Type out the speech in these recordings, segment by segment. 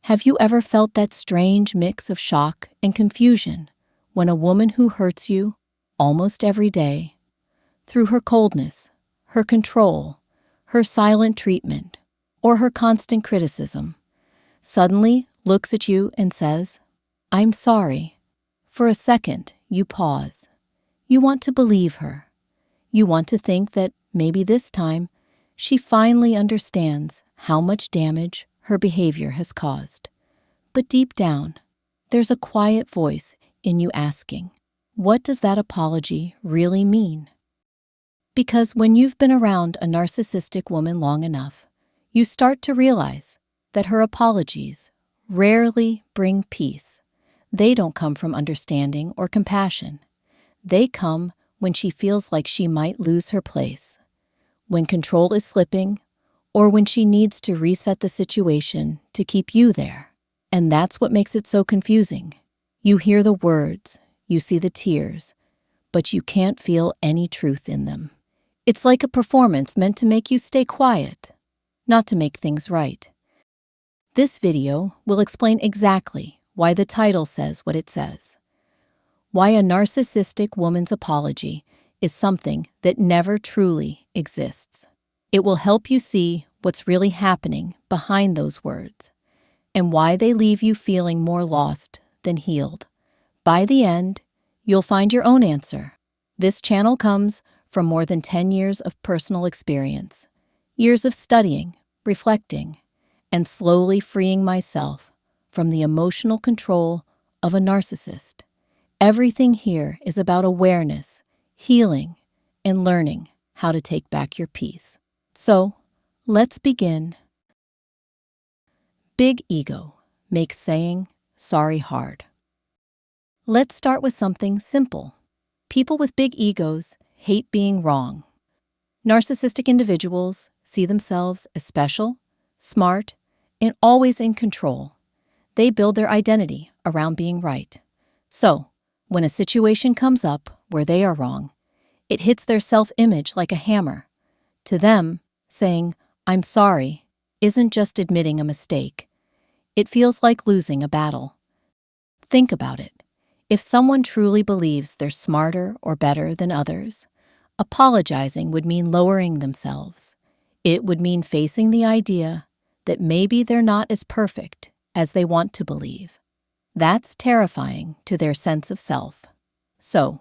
Have you ever felt that strange mix of shock and confusion when a woman who hurts you almost every day, through her coldness, her control, her silent treatment, or her constant criticism, suddenly looks at you and says, "I'm sorry"? For a second, you pause. You want to believe her. You want to think that maybe this time she finally understands how much damage her behavior has caused. But deep down, there's a quiet voice in you asking, what does that apology really mean? Because when you've been around a narcissistic woman long enough, you start to realize that her apologies rarely bring peace. They don't come from understanding or compassion. They come when she feels like she might lose her place, when control is slipping, or when she needs to reset the situation to keep you there. And that's what makes it so confusing. You hear the words, you see the tears, but you can't feel any truth in them. It's like a performance meant to make you stay quiet, not to make things right. This video will explain exactly why the title says what it says. Why a narcissistic woman's apology is something that never truly exists. It will help you see what's really happening behind those words, and why they leave you feeling more lost than healed. By the end, you'll find your own answer. This channel comes from more than 10 years of personal experience, years of studying, reflecting, and slowly freeing myself from the emotional control of a narcissist. Everything here is about awareness, healing, and learning how to take back your peace. So, let's begin. Big ego makes saying sorry hard. Let's start with something simple. People with big egos hate being wrong. Narcissistic individuals see themselves as special, smart, and always in control. They build their identity around being right. So, when a situation comes up where they are wrong, it hits their self-image like a hammer. To them, saying, "I'm sorry," isn't just admitting a mistake. It feels like losing a battle. Think about it. If someone truly believes they're smarter or better than others, apologizing would mean lowering themselves. It would mean facing the idea that maybe they're not as perfect as they want to believe. That's terrifying to their sense of self. So,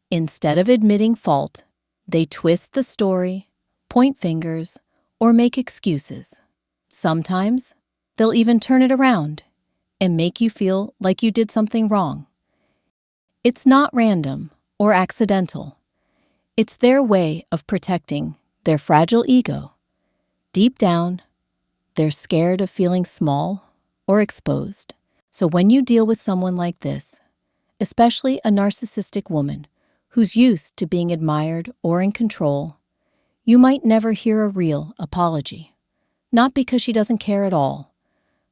instead of admitting fault, they twist the story, point fingers, or make excuses. Sometimes, they'll even turn it around and make you feel like you did something wrong. It's not random or accidental. It's their way of protecting their fragile ego. Deep down, they're scared of feeling small or exposed. So when you deal with someone like this, especially a narcissistic woman who's used to being admired or in control, you might never hear a real apology. Not because she doesn't care at all,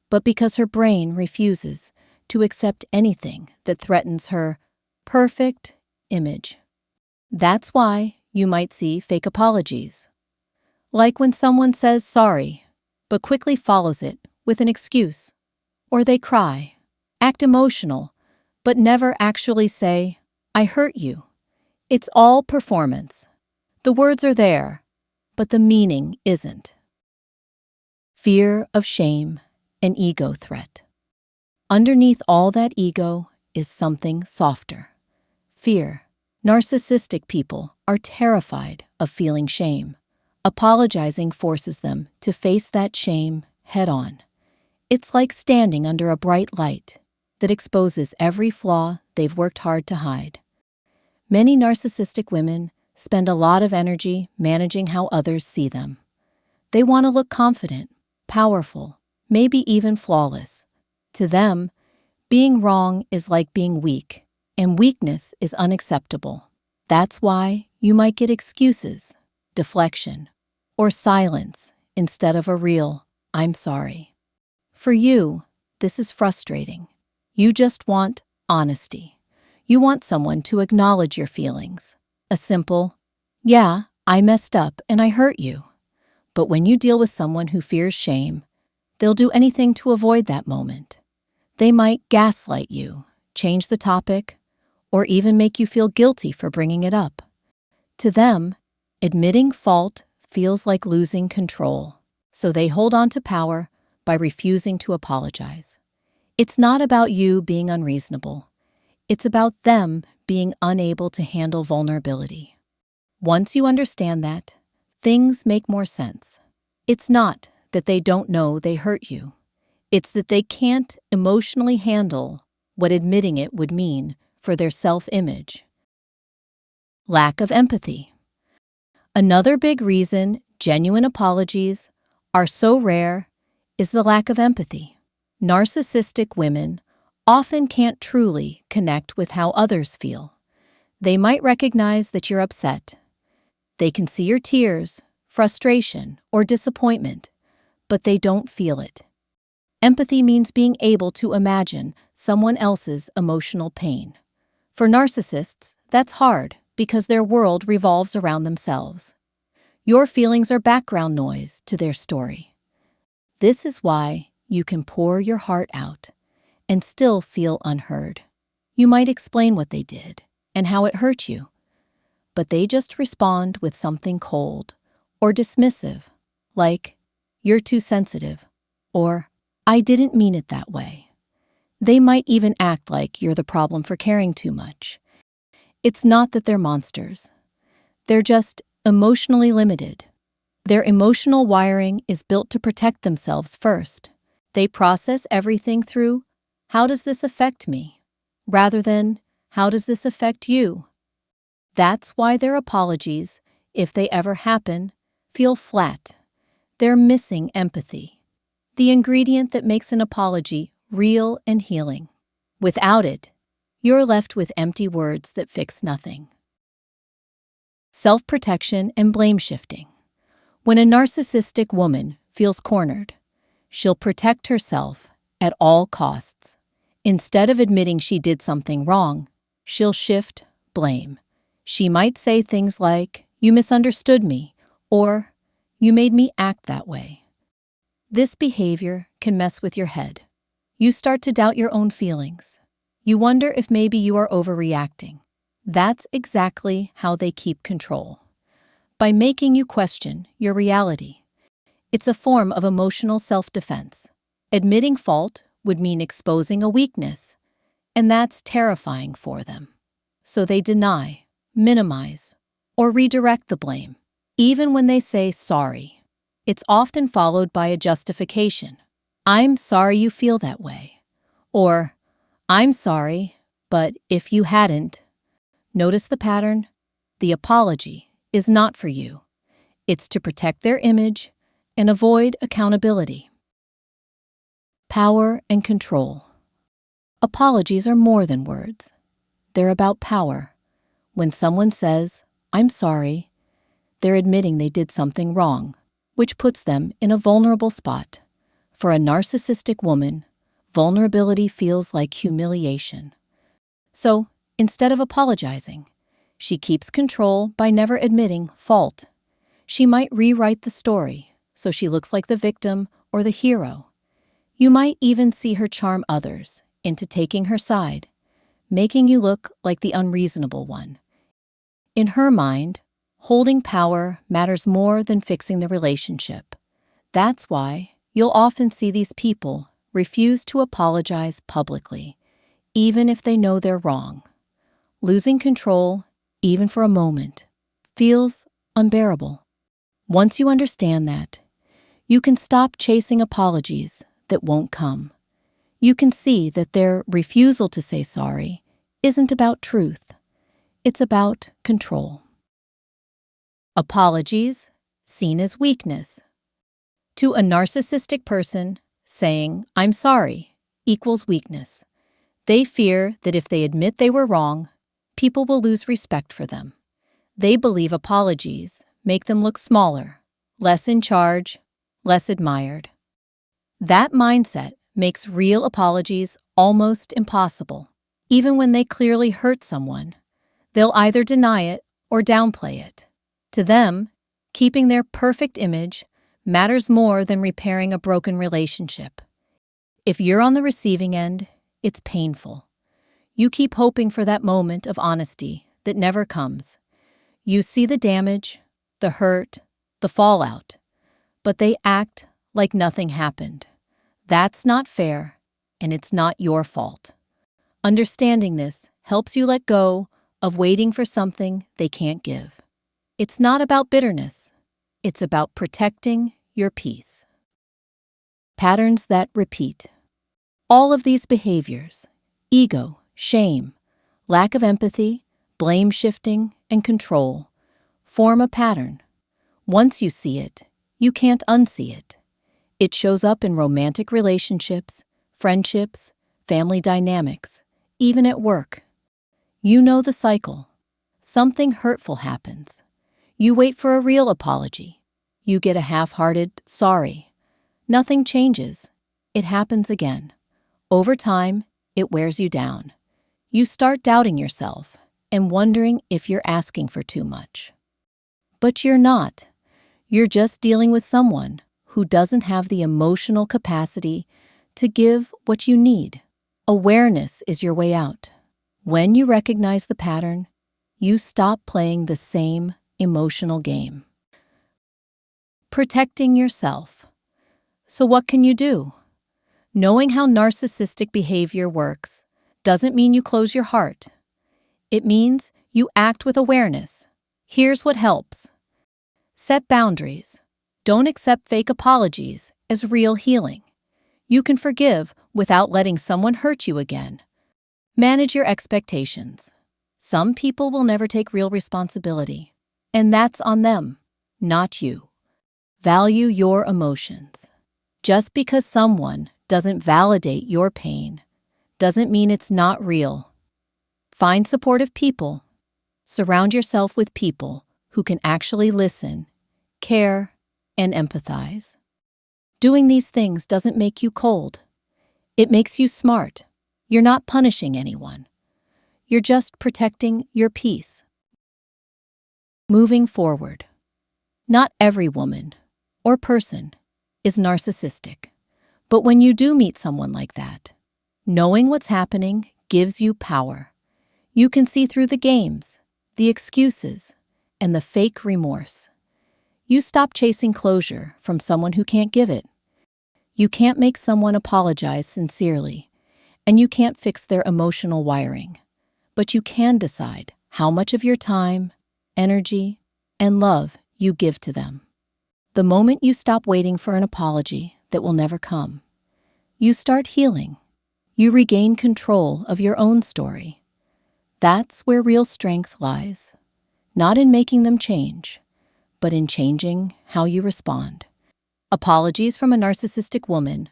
but because her brain refuses to accept anything that threatens her perfect image. That's why you might see fake apologies. Like when someone says sorry, but quickly follows it with an excuse. Or they cry, act emotional, but never actually say, "I hurt you." It's all performance. The words are there, but the meaning isn't. Fear of shame and ego threat. Underneath all that ego is something softer. Fear. Narcissistic people are terrified of feeling shame. Apologizing forces them to face that shame head-on. It's like standing under a bright light that exposes every flaw they've worked hard to hide. Many narcissistic women spend a lot of energy managing how others see them. They want to look confident, powerful, maybe even flawless. To them, being wrong is like being weak, and weakness is unacceptable. That's why you might get excuses, deflection, or silence instead of a real, "I'm sorry." For you, this is frustrating. You just want honesty. You want someone to acknowledge your feelings. A simple, "Yeah, I messed up and I hurt you." But when you deal with someone who fears shame, They'll do anything to avoid that moment. They might gaslight you, change the topic, or even make you feel guilty for bringing it up. To them, admitting fault feels like losing control, so they hold on to power by refusing to apologize. It's not about you being unreasonable. It's about them being unable to handle vulnerability. Once you understand that, things make more sense. It's not that they don't know they hurt you. It's that they can't emotionally handle what admitting it would mean for their self-image. Lack of empathy. Another big reason genuine apologies are so rare is the lack of empathy. Narcissistic women often can't truly connect with how others feel. They might recognize that you're upset. They can see your tears, frustration, or disappointment, but they don't feel it. Empathy means being able to imagine someone else's emotional pain. For narcissists, that's hard because their world revolves around themselves. Your feelings are background noise to their story. This is why you can pour your heart out and still feel unheard. You might explain what they did and how it hurt you, but they just respond with something cold or dismissive, like, "You're too sensitive," or "I didn't mean it that way." They might even act like you're the problem for caring too much. It's not that they're monsters. They're just emotionally limited. Their emotional wiring is built to protect themselves first. They process everything through, "How does this affect me?" rather than, "How does this affect you?" That's why their apologies, if they ever happen, feel flat. They're missing empathy, the ingredient that makes an apology real and healing. Without it, you're left with empty words that fix nothing. Self-protection and blame shifting. When a narcissistic woman feels cornered, she'll protect herself at all costs. Instead of admitting she did something wrong, she'll shift blame. She might say things like, "You misunderstood me," or "You made me act that way." This behavior can mess with your head. You start to doubt your own feelings. You wonder if maybe you are overreacting. That's exactly how they keep control, by making you question your reality. It's a form of emotional self-defense. Admitting fault would mean exposing a weakness, and that's terrifying for them. So they deny, minimize, or redirect the blame. Even when they say sorry, it's often followed by a justification. "I'm sorry you feel that way," or "I'm sorry, but if you hadn't." Notice the pattern? The apology is not for you. It's to protect their image and avoid accountability. Power and control. Apologies are more than words. They're about power. When someone says, "I'm sorry," they're admitting they did something wrong, which puts them in a vulnerable spot. For a narcissistic woman, vulnerability feels like humiliation. So, instead of apologizing, she keeps control by never admitting fault. She might rewrite the story so she looks like the victim or the hero. You might even see her charm others into taking her side, making you look like the unreasonable one. In her mind, holding power matters more than fixing the relationship. That's why you'll often see these people refuse to apologize publicly, even if they know they're wrong. Losing control, even for a moment, feels unbearable. Once you understand that, you can stop chasing apologies that won't come. You can see that their refusal to say sorry isn't about truth. It's about control. Apologies, seen as weakness. To a narcissistic person, saying, "I'm sorry," equals weakness. They fear that if they admit they were wrong, people will lose respect for them. They believe apologies make them look smaller, less in charge, less admired. That mindset makes real apologies almost impossible. Even when they clearly hurt someone, they'll either deny it or downplay it. To them, keeping their perfect image matters more than repairing a broken relationship. If you're on the receiving end, it's painful. You keep hoping for that moment of honesty that never comes. You see the damage, the hurt, the fallout, but they act like nothing happened. That's not fair, and it's not your fault. Understanding this helps you let go of waiting for something they can't give. It's not about bitterness. It's about protecting your peace. Patterns that repeat. All of these behaviors, ego, shame, lack of empathy, blame shifting, and control, form a pattern. Once you see it, you can't unsee it. It shows up in romantic relationships, friendships, family dynamics, even at work. You know the cycle. Something hurtful happens. You wait for a real apology. You get a half-hearted sorry. Nothing changes. It happens again. Over time, it wears you down. You start doubting yourself and wondering if you're asking for too much. But you're not. You're just dealing with someone who doesn't have the emotional capacity to give what you need. Awareness is your way out. When you recognize the pattern, you stop playing the same emotional game. Protecting yourself. So what can you do? Knowing how narcissistic behavior works doesn't mean you close your heart. It means you act with awareness. Here's what helps. Set boundaries. Don't accept fake apologies as real healing. You can forgive without letting someone hurt you again. Manage your expectations. Some people will never take real responsibility, and that's on them, not you. Value your emotions. Just because someone doesn't validate your pain doesn't mean it's not real. Find supportive people. Surround yourself with people who can actually listen, care, and empathize. Doing these things doesn't make you cold. It makes you smart. You're not punishing anyone. You're just protecting your peace. Moving forward. Not every woman or person is narcissistic. But when you do meet someone like that, knowing what's happening gives you power. You can see through the games, the excuses, and the fake remorse. You stop chasing closure from someone who can't give it. You can't make someone apologize sincerely, and you can't fix their emotional wiring. But you can decide how much of your time, energy, and love you give to them. The moment you stop waiting for an apology that will never come, you start healing. You regain control of your own story. That's where real strength lies, not in making them change, but in changing how you respond. Apologies from a narcissistic woman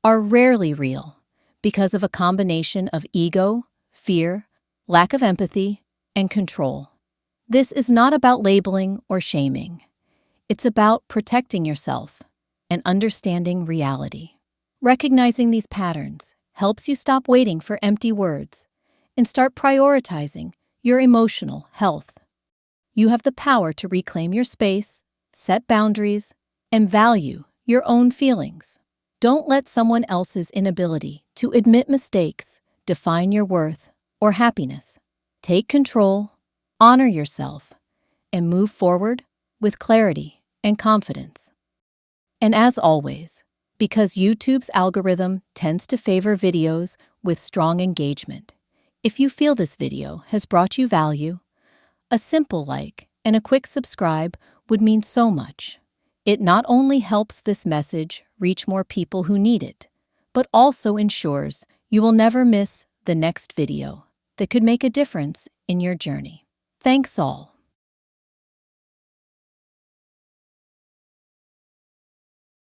are rarely real because of a combination of ego, fear, lack of empathy, and control. This is not about labeling or shaming. It's about protecting yourself and understanding reality. Recognizing these patterns helps you stop waiting for empty words and start prioritizing your emotional health. You have the power to reclaim your space, set boundaries, and value your own feelings. Don't let someone else's inability to admit mistakes define your worth or happiness. Take control, honor yourself, and move forward with clarity and confidence. And as always, because YouTube's algorithm tends to favor videos with strong engagement, if you feel this video has brought you value, a simple like and a quick subscribe would mean so much. It not only helps this message reach more people who need it, but also ensures you will never miss the next video that could make a difference in your journey. Thanks all.